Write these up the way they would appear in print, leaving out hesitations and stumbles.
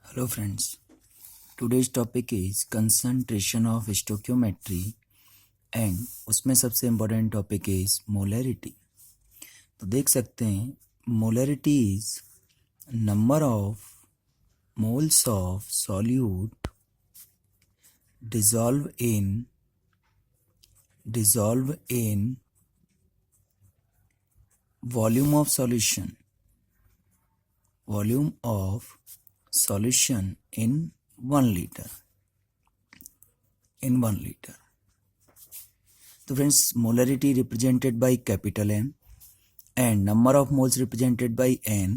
Hello friends, today's topic is concentration of stoichiometry and उसमें सबसे important topic is molarity. तो देख सकते हैं molarity is number of moles of solute dissolve in volume of solution in 1 liter तो friends molarity represented by capital M and number of moles represented by n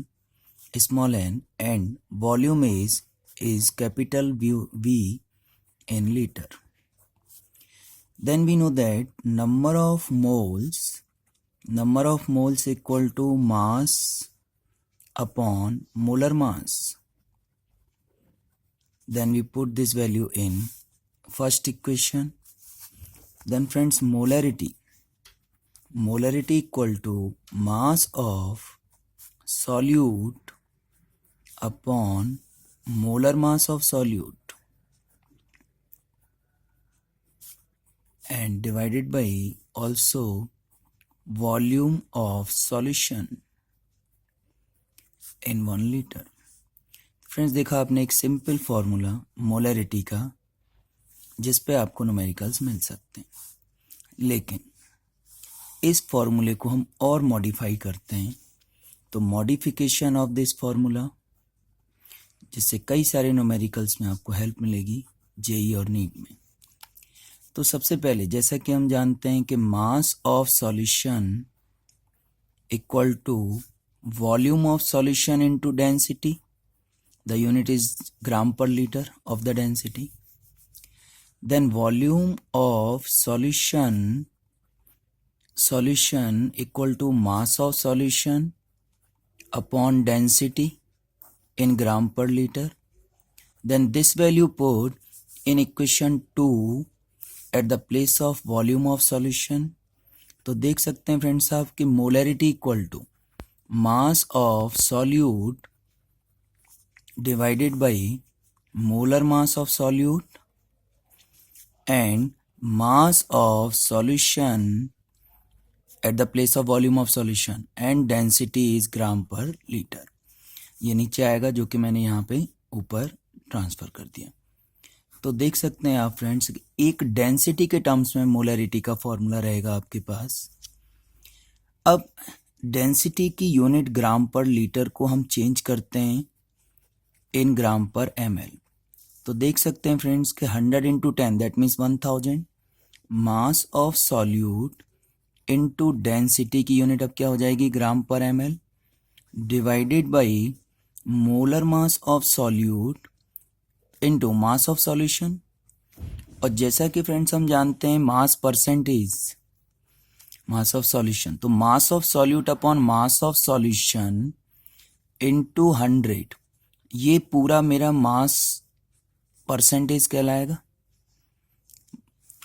small n and volume is capital V in liter. Then we know that number of moles equal to mass upon molar mass. Then we put this value in first equation. Then friends, molarity equal to mass of solute upon molar mass of solute and divided by also volume of solution in 1 liter. Friends देखा आपने एक simple formula molarity का जिस पे आपको numericals मिल सकते हैं, लेकिन इस फॉर्मूले को हम और मॉडिफाई करते हैं। तो मॉडिफिकेशन ऑफ दिस फॉर्मूला जिससे कई सारे न्यूमेरिकल्स में आपको हेल्प मिलेगी जेई और नीट में। तो सबसे पहले जैसा कि हम जानते हैं कि mass of solution equal to volume of solution into density, the unit is gram per liter of the density. Then volume of solution equal to mass of solution upon density in gram per liter. Then this value put in equation 2 at the place of volume of solution. तो देख सकते हैं friends आप कि molarity equal to mass of solute divided by molar mass of solute and mass of solution at the place of volume of solution and density is gram per liter. ये नीचे आएगा जो कि मैंने यहाँ पे ऊपर ट्रांसफर कर दिया। तो देख सकते हैं आप फ्रेंड्स एक डेंसिटी के टर्म्स में मोलैरिटी का फॉर्मूला रहेगा आपके पास। अब डेंसिटी की यूनिट ग्राम पर लीटर को हम चेंज करते हैं इन ग्राम पर ml। तो देख सकते हैं फ्रेंड्स कि 100 into 10 that means 1000 mass of solute into density की यूनिट अब क्या हो जाएगी ग्राम पर ml divided by molar mass of solute into mass of solution. और जैसा कि फ्रेंड्स हम जानते हैं mass percentage mass of solution, तो mass of solute upon mass of solution into 100 ये पूरा मेरा मास परसेंटेज कहलाएगा।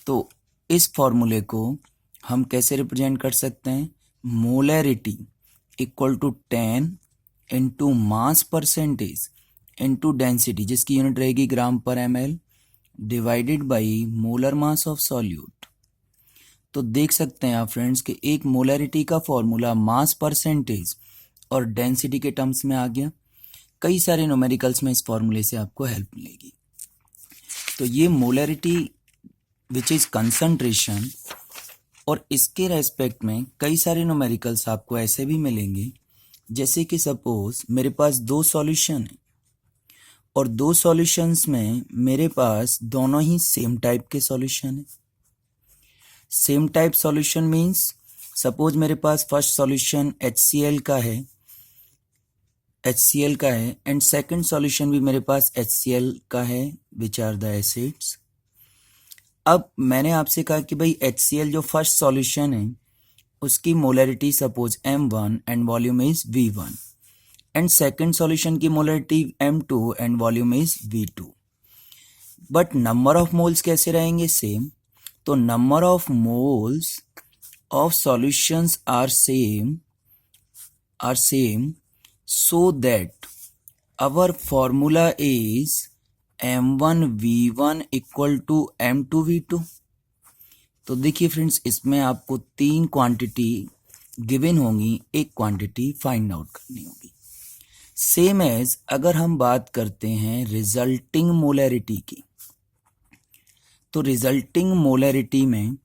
तो इस फॉर्मूले को हम कैसे रिप्रेजेंट कर सकते हैं, molarity equal to 10 into mass percentage into density जिसकी यूनिट रहेगी ग्राम पर ml divided by molar mass of solute. तो देख सकते हैं आप फ्रेंड्स कि एक मोलैरिटी का फॉर्मूला मास परसेंटेज और डेंसिटी के टर्म्स में आ गया। कई सारे न्यूमेरिकल्स में इस फॉर्मूले से आपको हेल्प मिलेगी। तो ये मोलैरिटी विच इज कंसंट्रेशन, और इसके रेस्पेक्ट में कई सारे न्यूमेरिकल्स आपको ऐसे भी मिलेंगे जैसे कि सपोज मेरे पास 2 सॉल्यूशन है और 2 सॉल्यूशंस में मेरे पास दोनों ही सेम टाइप के सॉल्यूशन है। Same type solution means suppose मेरे पास फर्स्ट सॉल्यूशन HCl का है एंड सेकंड सॉल्यूशन भी मेरे पास HCl का है विच आर द एसिड्स। अब मैंने आपसे कहा कि भाई HCl जो फर्स्ट सॉल्यूशन है उसकी molarity suppose M1 and volume is V1 and second solution की molarity M2 and volume is V2, but number of moles कैसे रहेंगे सेम। तो number of moles of solutions are same so that our formula is m1v1 equal to m2v2। तो देखिए friends, इसमें आपको 3 quantity given होंगी, एक क्वांटिटी फाइंड आउट करनी होगी। सेम एज अगर हम बात करते हैं रिजल्टिंग मोलैरिटी की, तो रिजल्टिंग मोलैरिटी में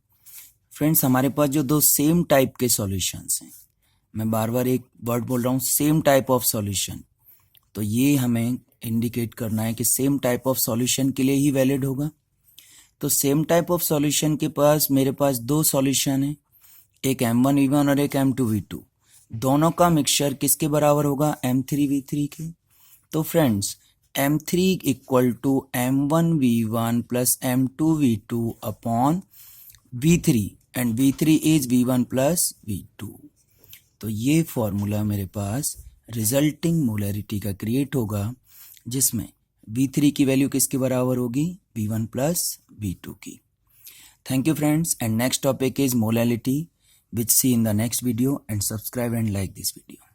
फ्रेंड्स हमारे पास जो दो सेम टाइप के सॉल्यूशंस हैं, मैं बार बार एक वर्ड बोल रहा हूँ, सेम टाइप ऑफ सॉल्यूशन, तो ये हमें इंडिकेट करना है कि सेम टाइप ऑफ सॉल्यूशन के लिए ही वैलिड होगा। तो सेम टाइप ऑफ सॉल्यूशन के पास मेरे पास दो सॉल्यूशन है, एक m1v1 और एक m2v2, दोनों का मिक्सचर किसके बराबर होगा, m3v3 के। तो friends m3 equal to m1v1 plus m2v2 upon v3 and v3 is v1 plus v2। तो ये फॉर्मूला मेरे पास रिजल्टिंग मोलैरिटी का क्रिएट होगा, जिसमें v3 की वैल्यू किसके बराबर होगी, v1 प्लस v2 की। Thank you friends, and next topic is molality, which see in the next video, and subscribe and like this video.